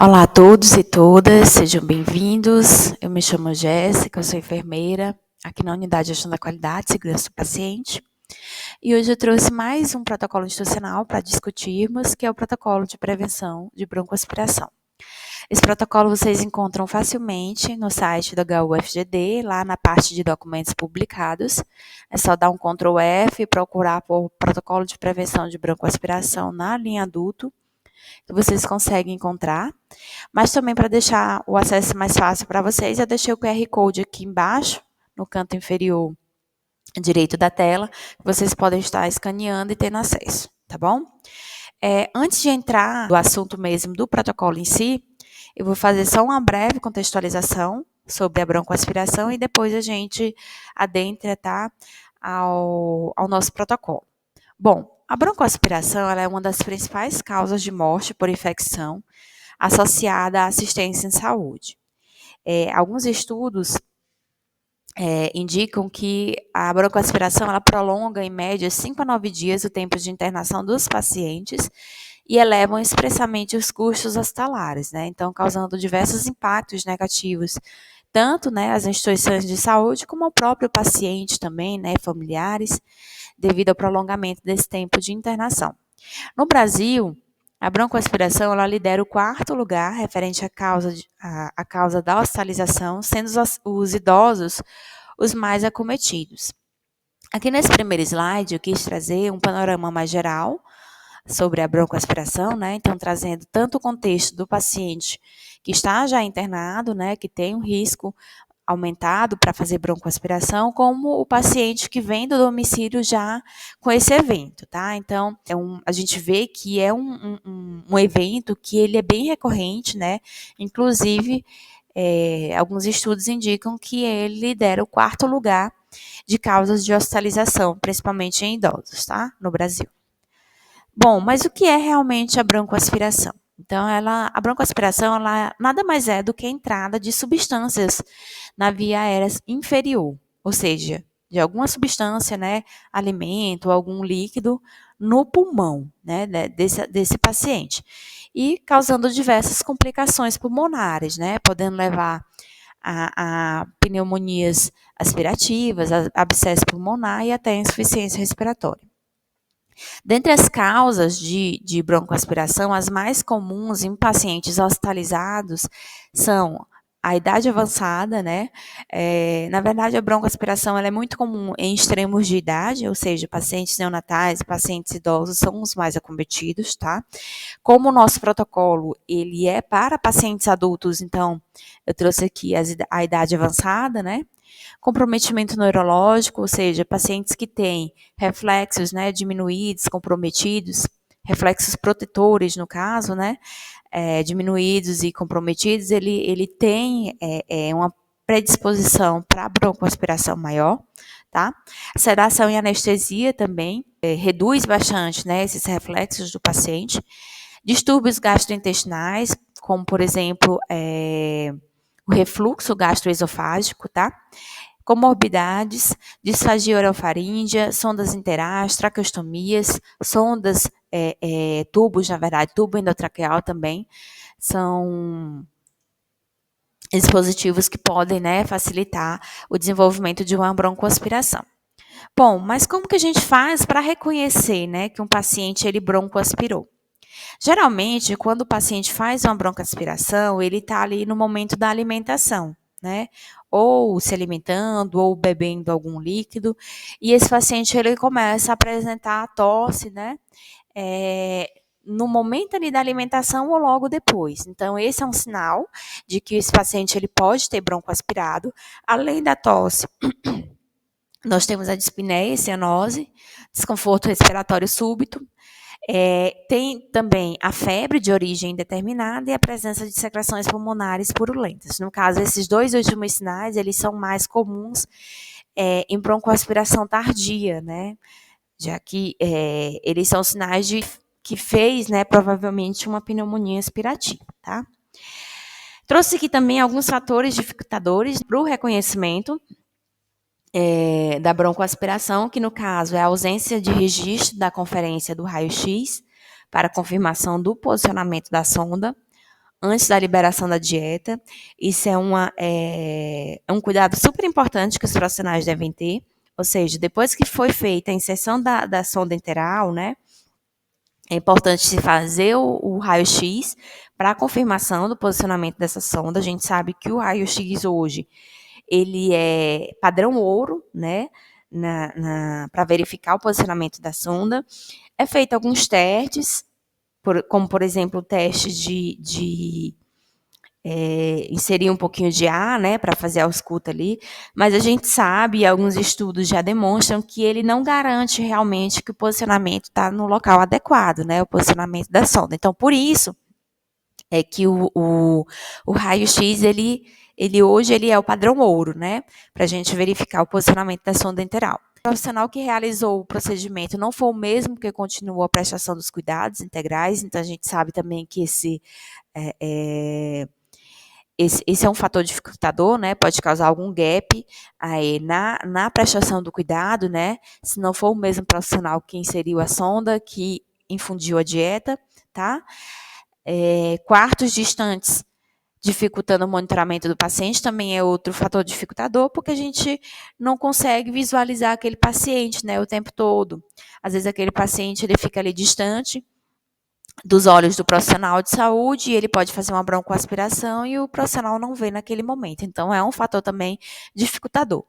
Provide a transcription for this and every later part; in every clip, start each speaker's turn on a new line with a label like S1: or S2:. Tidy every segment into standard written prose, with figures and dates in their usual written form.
S1: Olá a todos e todas, sejam bem-vindos. Eu me chamo Jéssica, eu sou enfermeira aqui na Unidade de Gestão da Qualidade e Segurança do Paciente. E hoje eu trouxe mais um protocolo institucional para discutirmos, que é o protocolo de prevenção de broncoaspiração. Esse protocolo vocês encontram facilmente no site do HUFGD, lá na parte de documentos publicados. É só dar um Ctrl F e procurar por protocolo de prevenção de broncoaspiração na linha adulto, que vocês conseguem encontrar. Mas também para deixar o acesso mais fácil para vocês, eu deixei o QR Code aqui embaixo, no canto inferior direito da tela, que vocês podem estar escaneando e tendo acesso, tá bom? Antes de entrar no assunto mesmo do protocolo em si, eu vou fazer só uma breve contextualização sobre a broncoaspiração e depois a gente adentra, tá, ao nosso protocolo. Bom, a broncoaspiração ela é uma das principais causas de morte por infecção associada à assistência em saúde. Alguns estudos indicam que a broncoaspiração ela prolonga, em média, 5 a 9 dias o tempo de internação dos pacientes e elevam expressamente os custos hospitalares, né? Então, causando diversos impactos negativos, tanto, né, às instituições de saúde, como ao próprio paciente também, né, familiares, devido ao prolongamento desse tempo de internação. No Brasil, a broncoaspiração ela lidera o 4º lugar referente à causa da hospitalização, sendo os idosos os mais acometidos. Aqui nesse primeiro slide, eu quis trazer um panorama mais geral sobre a broncoaspiração, né? Então, trazendo tanto o contexto do paciente que está já internado, né, que tem um risco aumentado para fazer broncoaspiração, como o paciente que vem do domicílio já com esse evento, tá? Então, a gente vê que é um evento que ele é bem recorrente, né? Inclusive, alguns estudos indicam que ele lidera o 4º lugar de causas de hospitalização, principalmente em idosos, tá? No Brasil. Bom, mas o que é realmente a broncoaspiração? Então, a broncoaspiração ela nada mais é do que a entrada de substâncias na via aérea inferior, ou seja, de alguma substância, né, alimento, algum líquido, no pulmão, né, desse paciente. E causando diversas complicações pulmonares, né, podendo levar a pneumonias aspirativas, a abscesso pulmonar e até insuficiência respiratória. Dentre as causas de broncoaspiração, as mais comuns em pacientes hospitalizados são a idade avançada, né? Na verdade, a broncoaspiração ela é muito comum em extremos de idade, ou seja, pacientes neonatais, pacientes idosos são os mais acometidos, tá? Como o nosso protocolo, ele é para pacientes adultos, então, eu trouxe aqui a idade avançada, né? Comprometimento neurológico, ou seja, pacientes que têm reflexos, né, diminuídos, comprometidos, reflexos protetores, no caso, né, diminuídos e comprometidos, ele tem uma predisposição para broncoaspiração maior, tá? Sedação e anestesia também reduz bastante, né, esses reflexos do paciente. Distúrbios gastrointestinais, como, por exemplo, o refluxo gastroesofágico, tá? Comorbidades, disfagia orofaríngea, sondas interais, traqueostomias, sondas, tubos, na verdade, tubo endotraqueal também, são dispositivos que podem, né, facilitar o desenvolvimento de uma broncoaspiração. Bom, mas como que a gente faz para reconhecer, né, que um paciente ele broncoaspirou? Geralmente, quando o paciente faz uma broncoaspiração, ele está ali no momento da alimentação, né? Ou se alimentando, ou bebendo algum líquido, e esse paciente ele começa a apresentar tosse, né? No momento ali da alimentação ou logo depois. Então, esse é um sinal de que esse paciente ele pode ter broncoaspirado. Além da tosse, nós temos a dispneia e cianose, desconforto respiratório súbito. Tem também a febre de origem indeterminada e a presença de secreções pulmonares purulentas. No caso, esses dois últimos sinais, eles são mais comuns em broncoaspiração tardia, né? Já que eles são sinais que fez, né, provavelmente uma pneumonia aspirativa, tá? Trouxe aqui também alguns fatores dificultadores para o reconhecimento da broncoaspiração, que no caso é a ausência de registro da conferência do raio-x para confirmação do posicionamento da sonda, antes da liberação da dieta. Isso é um cuidado super importante que os profissionais devem ter. Ou seja, depois que foi feita a inserção da sonda enteral, né, é importante se fazer o raio-x para a confirmação do posicionamento dessa sonda. A gente sabe que o raio-x hoje, ele é padrão ouro, né, para verificar o posicionamento da sonda. É feito alguns testes, como, por exemplo, o teste de inserir um pouquinho de ar, né, para fazer a ausculta ali, mas a gente sabe, e alguns estudos já demonstram que ele não garante realmente que o posicionamento está no local adequado, né, o posicionamento da sonda. Então, por isso é que o raio-x, ele hoje ele é o padrão ouro, né, para a gente verificar o posicionamento da sonda enteral. O profissional que realizou o procedimento não foi o mesmo que continuou a prestação dos cuidados integrais, então a gente sabe também que esse é um fator dificultador, né? Pode causar algum gap aí na prestação do cuidado, né? Se não for o mesmo profissional que inseriu a sonda, que infundiu a dieta, tá? Quartos distantes dificultando o monitoramento do paciente também é outro fator dificultador, porque a gente não consegue visualizar aquele paciente, né, o tempo todo. Às vezes aquele paciente ele fica ali distante dos olhos do profissional de saúde, e ele pode fazer uma broncoaspiração e o profissional não vê naquele momento. Então, é um fator também dificultador.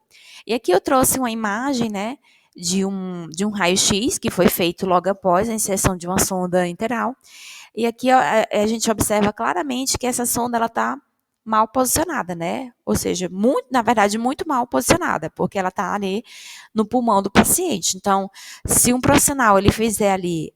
S1: E aqui eu trouxe uma imagem, né, de um raio-x que foi feito logo após a inserção de uma sonda enteral. E aqui a gente observa claramente que essa sonda ela está mal posicionada, né? Ou seja, na verdade, muito mal posicionada, porque ela está ali no pulmão do paciente. Então, se um profissional ele fizer ali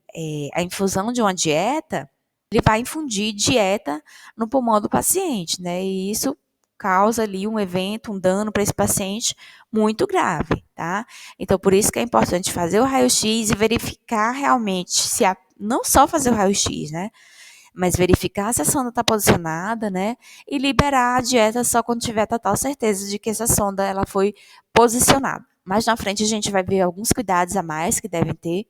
S1: a infusão de uma dieta, ele vai infundir dieta no pulmão do paciente, né? E isso causa ali um evento, um dano para esse paciente muito grave, tá? Então, por isso que é importante fazer o raio-x e verificar realmente não só fazer o raio-x, né? Mas verificar se a sonda está posicionada, né? E liberar a dieta só quando tiver total certeza de que essa sonda ela foi posicionada. Mais na frente a gente vai ver alguns cuidados a mais que devem ter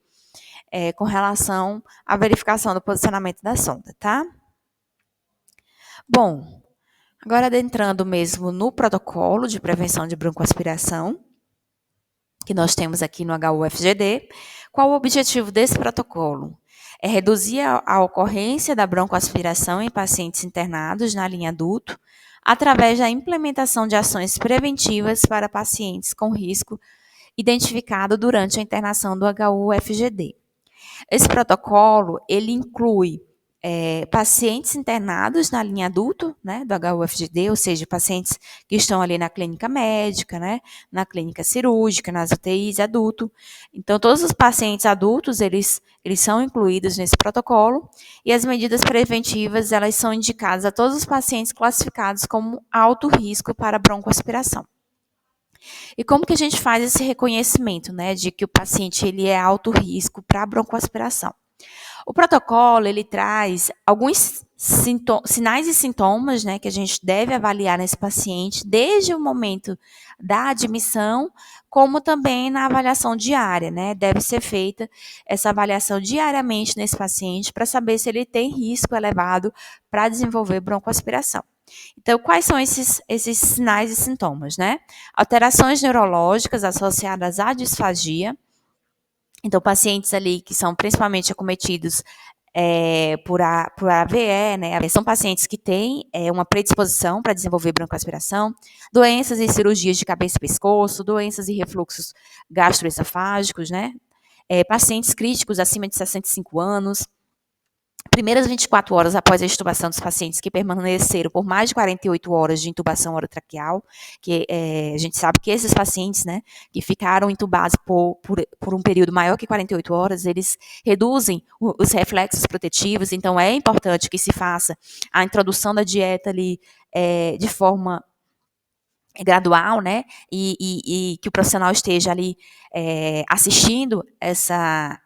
S1: com relação à verificação do posicionamento da sonda, tá? Bom, agora adentrando mesmo no protocolo de prevenção de broncoaspiração, que nós temos aqui no HUFGD, qual o objetivo desse protocolo? É reduzir a ocorrência da broncoaspiração em pacientes internados na linha adulto, através da implementação de ações preventivas para pacientes com risco identificado durante a internação do HUFGD. Esse protocolo, ele inclui pacientes internados na linha adulto, né, do HUFGD, ou seja, pacientes que estão ali na clínica médica, né, na clínica cirúrgica, nas UTIs adulto. Então, todos os pacientes adultos, eles são incluídos nesse protocolo, e as medidas preventivas, elas são indicadas a todos os pacientes classificados como alto risco para broncoaspiração. E como que a gente faz esse reconhecimento, né, de que o paciente ele é alto risco para broncoaspiração? O protocolo, ele traz alguns sinais e sintomas, né, que a gente deve avaliar nesse paciente, desde o momento da admissão, como também na avaliação diária, né? Deve ser feita essa avaliação diariamente nesse paciente para saber se ele tem risco elevado para desenvolver broncoaspiração. Então, quais são esses sinais e sintomas, né? Alterações neurológicas associadas à disfagia. Então, pacientes ali que são principalmente acometidos por AVE, né? São pacientes que têm uma predisposição para desenvolver broncoaspiração, doenças e cirurgias de cabeça e pescoço, doenças e refluxos gastroesofágicos, né? Pacientes críticos acima de 65 anos, primeiras 24 horas após a intubação dos pacientes que permaneceram por mais de 48 horas de intubação orotraqueal, que a gente sabe que esses pacientes, né, que ficaram intubados por um período maior que 48 horas, eles reduzem os reflexos protetivos, então é importante que se faça a introdução da dieta ali de forma gradual, né, e que o profissional esteja ali assistindo essa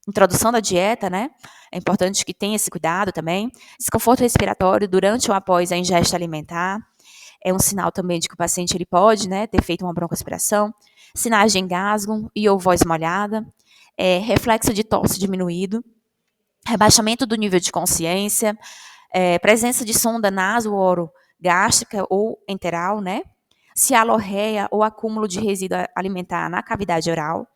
S1: introdução da dieta, né, é importante que tenha esse cuidado também. Desconforto respiratório durante ou após a ingesta alimentar é um sinal também de que o paciente ele pode, né, ter feito uma broncoaspiração. Sinais de engasgo e ou voz molhada, reflexo de tosse diminuído, rebaixamento do nível de consciência, presença de sonda naso-orogástrica ou enteral, né? Se há lorreia ou acúmulo de resíduo alimentar na cavidade oral,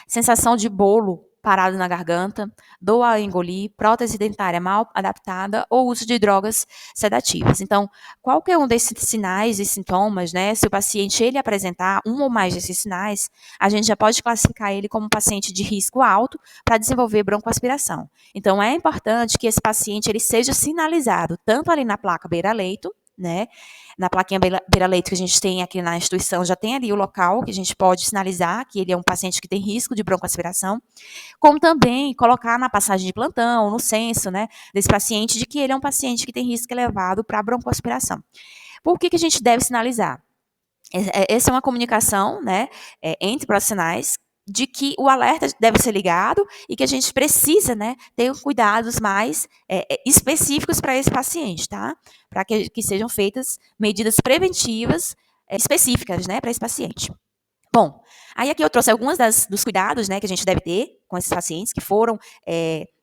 S1: sensação de bolo parado na garganta, dor ao engolir, prótese dentária mal adaptada ou uso de drogas sedativas. Então, qualquer um desses sinais e sintomas, né, se o paciente ele apresentar um ou mais desses sinais, a gente já pode classificar ele como um paciente de risco alto para desenvolver broncoaspiração. Então, é importante que esse paciente ele seja sinalizado tanto ali na placa beira-leito, né, na plaquinha beira-leito que a gente tem aqui na instituição, já tem ali o local que a gente pode sinalizar que ele é um paciente que tem risco de broncoaspiração, como também colocar na passagem de plantão, no censo, né, desse paciente, de que ele é um paciente que tem risco elevado para broncoaspiração. Por que a gente deve sinalizar? Essa é uma comunicação, né, entre profissionais de que o alerta deve ser ligado e que a gente precisa, né, ter cuidados mais específicos para esse paciente, tá? Para que sejam feitas medidas preventivas específicas, né, para esse paciente. Bom, aí aqui eu trouxe alguns dos cuidados, né, que a gente deve ter com esses pacientes que foram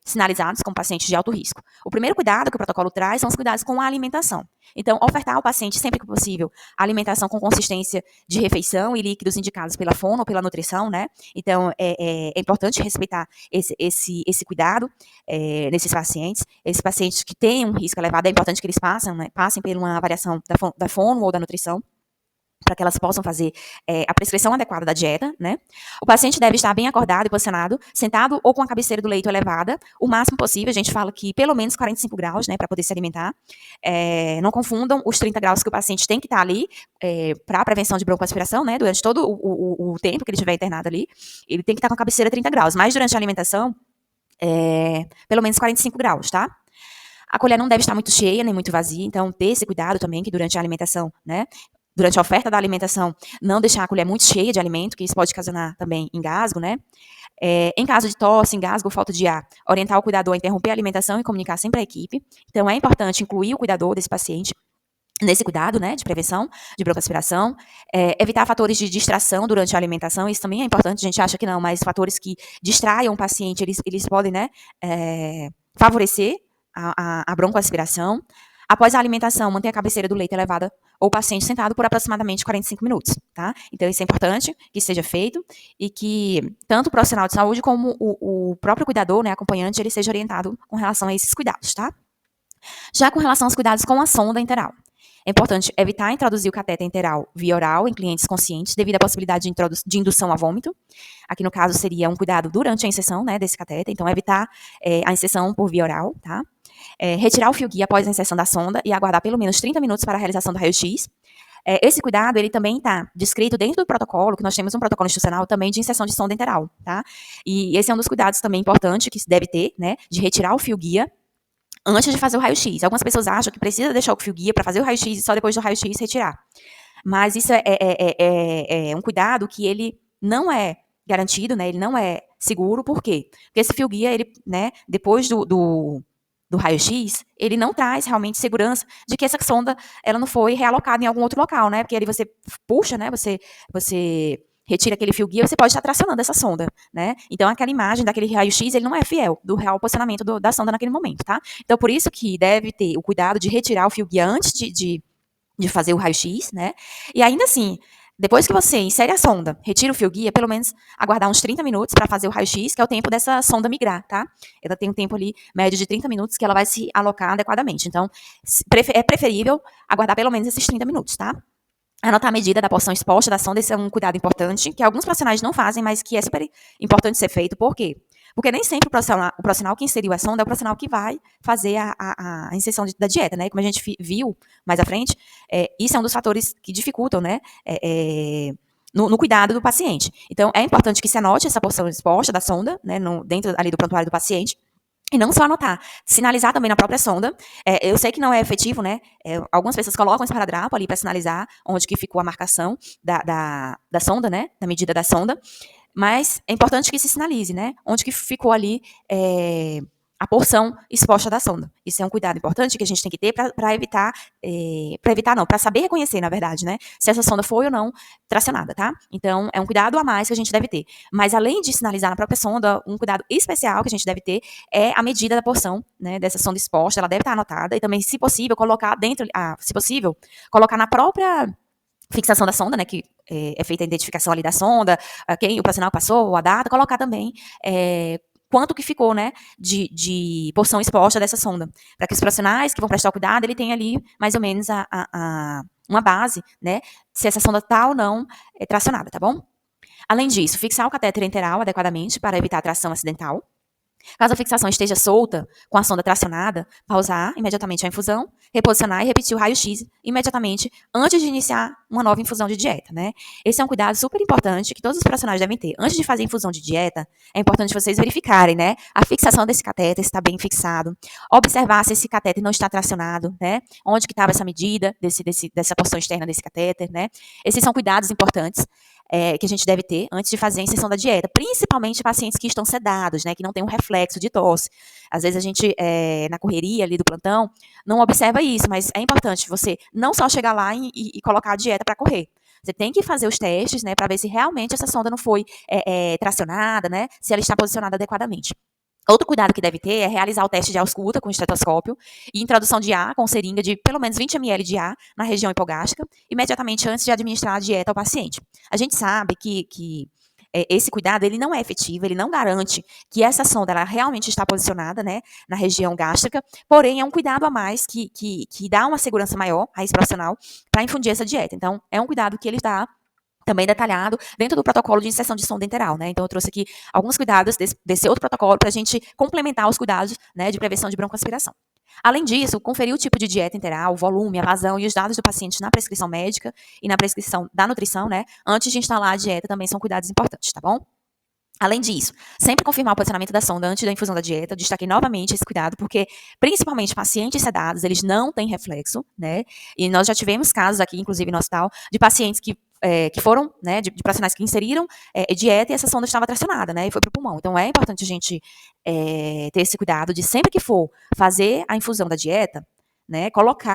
S1: sinalizados como pacientes de alto risco. O primeiro cuidado que o protocolo traz são os cuidados com a alimentação. Então, ofertar ao paciente, sempre que possível, alimentação com consistência de refeição e líquidos indicados pela fono ou pela nutrição, né? Então, é importante respeitar esse cuidado nesses pacientes. Esses pacientes que têm um risco elevado, é importante que eles passem por uma avaliação da fono ou da nutrição, para que elas possam fazer a prescrição adequada da dieta, né? O paciente deve estar bem acordado e posicionado, sentado ou com a cabeceira do leito elevada, o máximo possível. A gente fala que pelo menos 45 graus, né, para poder se alimentar. Não confundam os 30 graus que o paciente tem que estar ali para a prevenção de broncoaspiração, né? Durante todo o tempo que ele estiver internado ali, ele tem que estar com a cabeceira 30 graus. Mas durante a alimentação, pelo menos 45 graus, tá? A colher não deve estar muito cheia, nem muito vazia, então ter esse cuidado também, que durante a alimentação, né? Durante a oferta da alimentação, não deixar a colher muito cheia de alimento, que isso pode ocasionar também engasgo, né? Em caso de tosse, engasgo ou falta de ar, orientar o cuidador a interromper a alimentação e comunicar sempre à equipe. Então, é importante incluir o cuidador desse paciente nesse cuidado, né, de prevenção de broncoaspiração, evitar fatores de distração durante a alimentação, isso também é importante, a gente acha que não, mas fatores que distraiam o paciente, eles podem, né, favorecer a broncoaspiração. Após a alimentação, manter a cabeceira do leito elevada ou o paciente sentado por aproximadamente 45 minutos, tá? Então, isso é importante que seja feito e que tanto o profissional de saúde como o próprio cuidador, né, acompanhante, ele seja orientado com relação a esses cuidados, tá? Já com relação aos cuidados com a sonda enteral, é importante evitar introduzir o cateter enteral via oral em clientes conscientes devido à possibilidade de indução a vômito. Aqui, no caso, seria um cuidado durante a inserção, né, desse cateter, então evitar a inserção por via oral, tá? Retirar o fio-guia após a inserção da sonda e aguardar pelo menos 30 minutos para a realização do raio-x. Esse cuidado, ele também está descrito dentro do protocolo, que nós temos um protocolo institucional também de inserção de sonda enteral, tá? E esse é um dos cuidados também importantes que se deve ter, né, de retirar o fio-guia antes de fazer o raio-x. Algumas pessoas acham que precisa deixar o fio-guia para fazer o raio-x e só depois do raio-x retirar. Mas isso é um cuidado que ele não é garantido, né, ele não é seguro, por quê? Porque esse fio-guia, ele, né, depois do raio-x, ele não traz realmente segurança de que essa sonda ela não foi realocada em algum outro local, né? Porque ali você puxa, né? Você retira aquele fio guia, você pode estar tracionando essa sonda, né? Então aquela imagem daquele raio-x, ele não é fiel do real posicionamento da sonda naquele momento, tá? Então por isso que deve ter o cuidado de retirar o fio guia antes de fazer o raio-x, né? E ainda assim, depois que você insere a sonda, retira o fio guia, pelo menos aguardar uns 30 minutos para fazer o raio-x, que é o tempo dessa sonda migrar, tá? Ela tem um tempo ali médio de 30 minutos que ela vai se alocar adequadamente. Então, é preferível aguardar pelo menos esses 30 minutos, tá? Anotar a medida da porção exposta da sonda, esse é um cuidado importante, que alguns profissionais não fazem, mas que é super importante ser feito. Por quê? Porque nem sempre o profissional que inseriu a sonda é o profissional que vai fazer a inserção da dieta, né? Como a gente viu mais à frente, isso é um dos fatores que dificultam, né? No cuidado do paciente. Então, é importante que se anote essa porção exposta da sonda, né? Dentro ali do prontuário do paciente. E não só anotar, sinalizar também na própria sonda. Eu sei que não é efetivo, né? Algumas pessoas colocam esse paradrapo ali para sinalizar onde que ficou a marcação da sonda, né? Da medida da sonda. Mas é importante que se sinalize, né? Onde que ficou ali a porção exposta da sonda. Isso é um cuidado importante que a gente tem que ter para evitar, para saber reconhecer, na verdade, né, se essa sonda foi ou não tracionada, tá? Então, é um cuidado a mais que a gente deve ter. Mas, além de sinalizar na própria sonda, um cuidado especial que a gente deve ter é a medida da porção, né, dessa sonda exposta, ela deve estar anotada, e também, se possível, colocar se possível, colocar na própria fixação da sonda, né, que é feita a identificação ali da sonda, quem o profissional passou, a data, colocar também quanto que ficou, né, de porção exposta dessa sonda, para que os profissionais que vão prestar o cuidado, ele tenha ali mais ou menos uma base, né, se essa sonda está ou não tracionada, tá bom? Além disso, fixar o catéter enteral adequadamente para evitar a tração acidental. Caso a fixação esteja solta, com a sonda tracionada, pausar imediatamente a infusão, reposicionar e repetir o raio-x imediatamente antes de iniciar uma nova infusão de dieta, né? Esse é um cuidado super importante que todos os profissionais devem ter. Antes de fazer a infusão de dieta, é importante vocês verificarem, né, a fixação desse catéter está bem fixado, observar se esse catéter não está tracionado, né? Onde que estava essa medida dessa porção externa desse catéter, né? Esses são cuidados importantes que a gente deve ter antes de fazer a inserção da dieta, principalmente pacientes que estão sedados, né, que não tem um reflexo de tosse. Às vezes a gente, na correria ali do plantão, não observa isso, mas é importante você não só chegar lá e colocar a dieta para correr. Você tem que fazer os testes, né, para ver se realmente essa sonda não foi tracionada, né, se ela está posicionada adequadamente. Outro cuidado que deve ter é realizar o teste de ausculta com estetoscópio e introdução de ar com seringa de pelo menos 20 ml de ar na região hipogástrica, imediatamente antes de administrar a dieta ao paciente. A gente sabe que esse cuidado ele não é efetivo, ele não garante que essa sonda ela realmente está posicionada, né, na região gástrica, porém é um cuidado a mais que dá uma segurança maior a esse profissional para infundir essa dieta. Então, é um cuidado que ele está também detalhado dentro do protocolo de inserção de sonda enteral, né? Então, eu trouxe aqui alguns cuidados desse outro protocolo para a gente complementar os cuidados, né, de prevenção de broncoaspiração. Além disso, conferir o tipo de dieta enteral, o volume, a vazão e os dados do paciente na prescrição médica e na prescrição da nutrição, né, antes de instalar a dieta também são cuidados importantes, tá bom? Além disso, sempre confirmar o posicionamento da sonda antes da infusão da dieta. Destaquei novamente esse cuidado, porque, principalmente pacientes sedados, eles não têm reflexo, né? E nós já tivemos casos aqui, inclusive no hospital, de pacientes que foram, né, de profissionais que inseriram dieta e essa sonda estava tracionada, né, e foi para o pulmão. Então, é importante a gente ter esse cuidado de sempre que for fazer a infusão da dieta, né,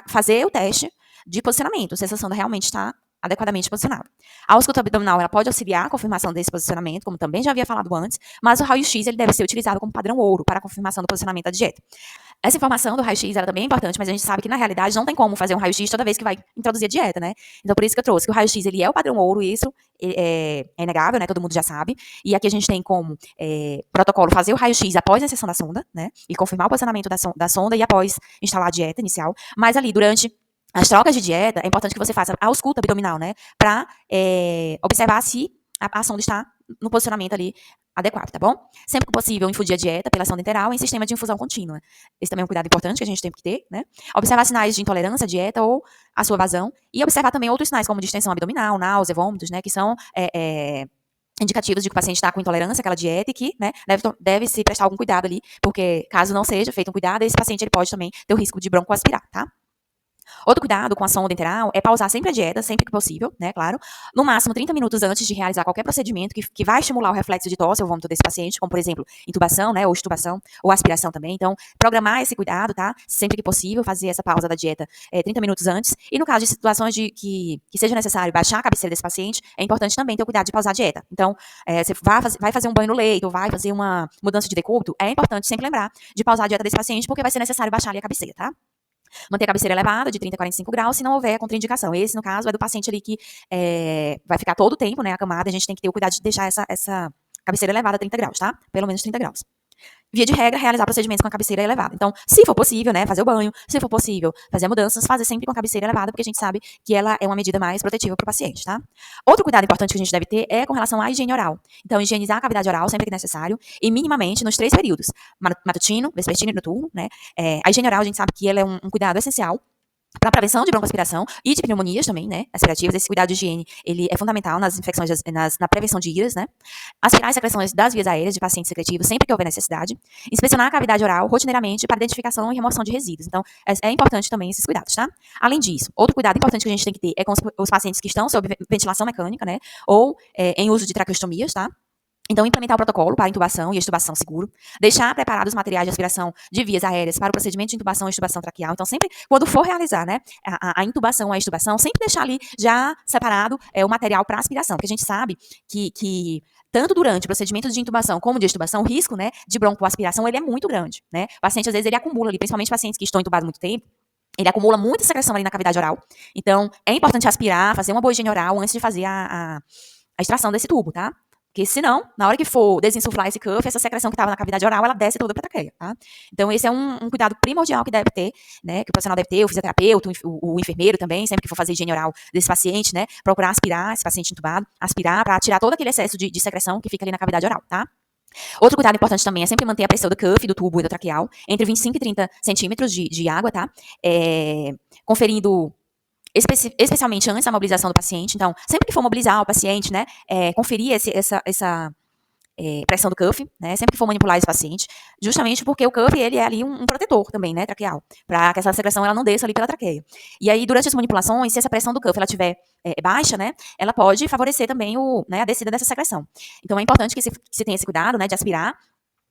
S1: fazer o teste de posicionamento, se essa sonda realmente está adequadamente posicionada. A ausculta abdominal ela pode auxiliar a confirmação desse posicionamento, como também já havia falado antes, mas o raio-x ele deve ser utilizado como padrão ouro para a confirmação do posicionamento da dieta. Essa informação do raio-x ela também é importante, mas a gente sabe que na realidade não tem como fazer um raio-x toda vez que vai introduzir a dieta, né? Então por isso que eu trouxe que o raio-x ele é o padrão ouro, e isso é inegável, né? Todo mundo já sabe. E aqui a gente tem como protocolo fazer o raio-x após a inserção da sonda, né? E confirmar o posicionamento da sonda e após instalar a dieta inicial. Mas ali durante as trocas de dieta, é importante que você faça a ausculta abdominal, né? Para observar se a sonda está no posicionamento ali adequado, tá bom? Sempre que possível, infundir a dieta pela sonda enteral em sistema de infusão contínua. Esse também é um cuidado importante que a gente tem que ter, né? Observar sinais de intolerância à dieta ou à sua vazão. E observar também outros sinais, como distensão abdominal, náusea, vômitos, né? Que são indicativos de que o paciente está com intolerância àquela dieta e que, né, deve se prestar algum cuidado ali, porque caso não seja feito um cuidado, esse paciente ele pode também ter o risco de broncoaspirar, tá? Outro cuidado com a sonda enteral é pausar sempre a dieta, sempre que possível, né, claro, no máximo 30 minutos antes de realizar qualquer procedimento que vai estimular o reflexo de tosse ou vômito desse paciente, como, por exemplo, intubação, né, ou extubação, ou aspiração também. Então, programar esse cuidado, tá, sempre que possível, fazer essa pausa da dieta 30 minutos antes. E no caso de situações de que seja necessário baixar a cabeceira desse paciente, é importante também ter o cuidado de pausar a dieta. Então, você vai fazer um banho no leito, ou vai fazer uma mudança de decúbito, é importante sempre lembrar de pausar a dieta desse paciente, porque vai ser necessário baixar ali a cabeceira, tá? Manter a cabeceira elevada de 30 a 45 graus, se não houver contraindicação. Esse, no caso, é do paciente ali que vai ficar todo o tempo, né, acamado, a gente tem que ter o cuidado de deixar essa cabeceira elevada a 30 graus, tá? Pelo menos 30 graus. Via de regra, realizar procedimentos com a cabeceira elevada. Então, se for possível, né, fazer o banho, se for possível, fazer mudanças, fazer sempre com a cabeceira elevada, porque a gente sabe que ela é uma medida mais protetiva para o paciente, tá? Outro cuidado importante que a gente deve ter é com relação à higiene oral. Então, higienizar a cavidade oral sempre que necessário e minimamente nos 3 períodos, matutino, vespertino e noturno, né? A higiene oral, a gente sabe que ela é um cuidado essencial para a prevenção de broncoaspiração e de pneumonias também, né, aspirativas. Esse cuidado de higiene, ele é fundamental nas infecções, na prevenção de IRAS, né. Aspirar as secreções das vias aéreas de pacientes secretivos sempre que houver necessidade. Inspecionar a cavidade oral rotineiramente para identificação e remoção de resíduos. Então, é importante também esses cuidados, tá? Além disso, outro cuidado importante que a gente tem que ter é com os pacientes que estão sob ventilação mecânica, né, ou em uso de traqueostomias, tá? Então, implementar o protocolo para intubação e extubação seguro. Deixar preparados os materiais de aspiração de vias aéreas para o procedimento de intubação e extubação traqueal. Então, sempre, quando for realizar, né, a intubação, a extubação, sempre deixar ali já separado o material para aspiração. Porque a gente sabe que tanto durante o procedimento de intubação como de extubação, o risco, né, de broncoaspiração, ele é muito grande, né? O paciente, às vezes, ele acumula ali, principalmente pacientes que estão intubados muito tempo, ele acumula muita secreção ali na cavidade oral. Então, é importante aspirar, fazer uma boa higiene oral antes de fazer a extração desse tubo, tá? Porque senão, na hora que for desinsuflar esse cuff, essa secreção que estava na cavidade oral, ela desce toda para a traqueia, tá? Então, esse é um cuidado primordial que deve ter, né? Que o profissional deve ter, o fisioterapeuta, o enfermeiro também, sempre que for fazer higiene oral desse paciente, né? Procurar aspirar esse paciente entubado, aspirar para tirar todo aquele excesso de secreção que fica ali na cavidade oral, tá? Outro cuidado importante também é sempre manter a pressão do cuff, do tubo endotraqueal, entre 25 e 30 centímetros de água, tá? Conferindo especialmente antes da mobilização do paciente. Então, sempre que for mobilizar o paciente, né, conferir essa pressão do cuff, né, sempre que for manipular esse paciente, justamente porque o cuff, ele é ali um protetor também, né, traqueal, para que essa secreção ela não desça ali pela traqueia. E aí, durante as manipulações, se essa pressão do cuff ela tiver baixa, né, ela pode favorecer também a descida dessa secreção. Então, é importante que se tenha esse cuidado, né, de aspirar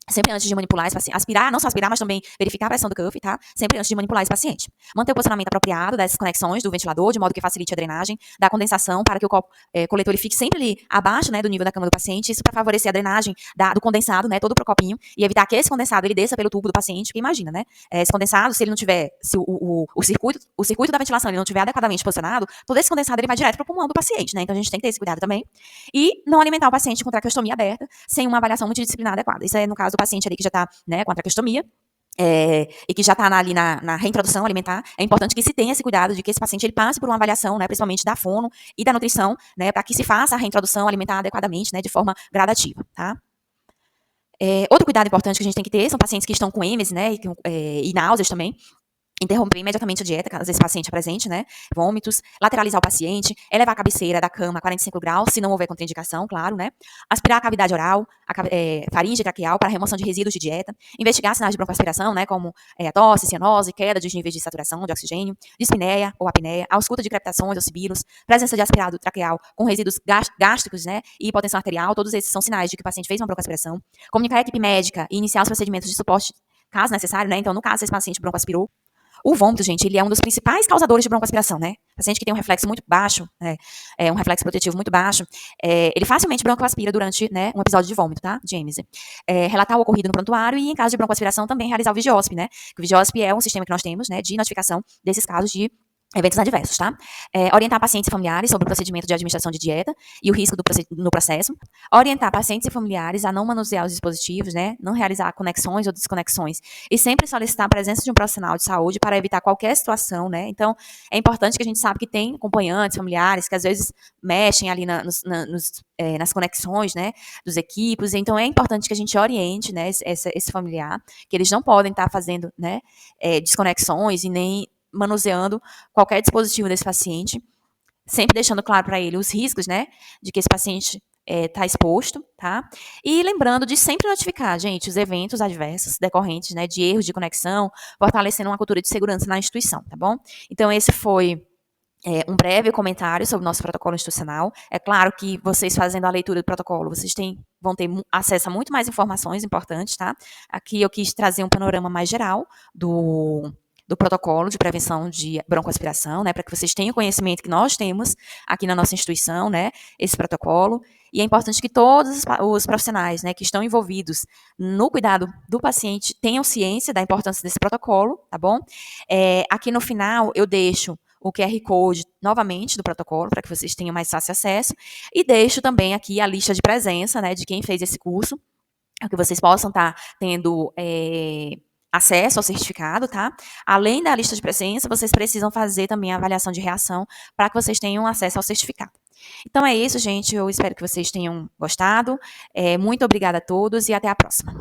S1: sempre antes de manipular esse paciente. Aspirar, não só aspirar, mas também verificar a pressão do cuff, tá? Sempre antes de manipular esse paciente. Manter o posicionamento apropriado dessas conexões do ventilador, de modo que facilite a drenagem da condensação, para que o copo coletor ele fique sempre ali abaixo, né, do nível da cama do paciente. Isso para favorecer a drenagem do condensado, né, todo pro copinho, e evitar que esse condensado ele desça pelo tubo do paciente, porque imagina, né? Esse condensado, se ele não tiver, se o circuito da ventilação ele não tiver adequadamente posicionado, todo esse condensado ele vai direto pro pulmão do paciente, né? Então a gente tem que ter esse cuidado também. E não alimentar o paciente com traqueostomia aberta, sem uma avaliação multidisciplinar adequada. Isso é no caso do paciente ali que já está, né, com a traqueostomia, e que já está ali na reintrodução alimentar. É importante que se tenha esse cuidado de que esse paciente ele passe por uma avaliação, né, principalmente da fono e da nutrição, né, para que se faça a reintrodução alimentar adequadamente, né, de forma gradativa, tá? Outro cuidado importante que a gente tem que ter são pacientes que estão com êmesis, né, e náuseas também. Interromper imediatamente a dieta, caso esse paciente apresente, né? Vômitos, lateralizar o paciente, elevar a cabeceira da cama a 45 graus, se não houver contraindicação, claro, né? Aspirar a cavidade oral, faringe traqueal para remoção de resíduos de dieta, investigar sinais de broncoaspiração, né? Como a tosse, cianose, queda dos níveis de saturação de oxigênio, dispneia ou apneia, ausculta de crepitações ou sibilos, presença de aspirado traqueal com resíduos gástricos, né? E hipotensão arterial, todos esses são sinais de que o paciente fez uma broncoaspiração. Comunicar a equipe médica e iniciar os procedimentos de suporte, caso necessário, né? Então, no caso, esse paciente broncoaspirou, o vômito, gente, ele é um dos principais causadores de broncoaspiração, né? Paciente que tem um reflexo muito baixo, né? Um reflexo protetivo muito baixo, ele facilmente broncoaspira durante, né, um episódio de vômito, tá? De êmese. Relatar o ocorrido no prontuário e, em caso de broncoaspiração, também realizar o VIGIOSP, né? O VIGIOSP é um sistema que nós temos, né, de notificação desses casos de eventos adversos, tá? Orientar pacientes e familiares sobre o procedimento de administração de dieta e o risco no processo. Orientar pacientes e familiares a não manusear os dispositivos, né? Não realizar conexões ou desconexões. E sempre solicitar a presença de um profissional de saúde para evitar qualquer situação, né? Então, é importante que a gente sabe que tem acompanhantes, familiares, que às vezes mexem ali nas conexões, né? Dos equipos. Então, é importante que a gente oriente, né? Esse familiar, que eles não podem estar fazendo, né? Desconexões e nem manuseando qualquer dispositivo desse paciente, sempre deixando claro para ele os riscos, né, de que esse paciente está exposto, tá? E lembrando de sempre notificar, gente, os eventos adversos decorrentes, né, de erros de conexão, fortalecendo uma cultura de segurança na instituição, tá bom? Então, esse foi um breve comentário sobre o nosso protocolo institucional. É claro que vocês fazendo a leitura do protocolo, vocês vão ter acesso a muito mais informações importantes, tá? Aqui eu quis trazer um panorama mais geral do protocolo de prevenção de broncoaspiração, né, para que vocês tenham conhecimento que nós temos aqui na nossa instituição, né, esse protocolo, e é importante que todos os profissionais, né, que estão envolvidos no cuidado do paciente tenham ciência da importância desse protocolo, tá bom? Aqui no final eu deixo o QR Code, novamente, do protocolo, para que vocês tenham mais fácil acesso, e deixo também aqui a lista de presença, né, de quem fez esse curso, para que vocês possam estar tendo acesso ao certificado, tá? Além da lista de presença, vocês precisam fazer também a avaliação de reação para que vocês tenham acesso ao certificado. Então é isso, gente. Eu espero que vocês tenham gostado. Muito obrigada a todos e até a próxima.